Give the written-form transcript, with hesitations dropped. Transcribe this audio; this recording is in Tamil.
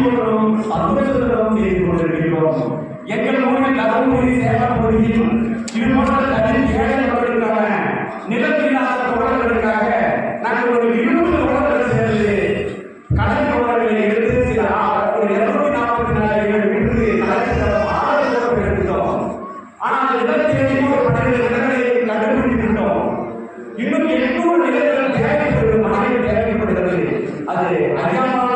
பணியோடும் சந்தோஷத்துடன் செய்து கொண்டிருக்கிறோம். எங்கள் ஊரில் தருமபுரி சேலம் பகுதியில் இது போன்ற தனி ஏழை மக்களுக்கான நிலத்தில்லாத தோழர்களுக்காக நாங்கள் ஒரு 20 தோழர்கள் சேர்ந்து கடன் தோழர்களை எடுத்து சில ஒரு 244 வீட்டுக்கு கடன் ஆதரவு எடுத்தோம். ஆனால் நிலத்தேடி ஒரு 12 நிலங்களை கண்டுபிடித்திருந்தோம். இன்னும் 800 நிலங்கள் தேவைப்படுகிறது, மனையில் தேவைப்படுகிறது. அது அறியாமல்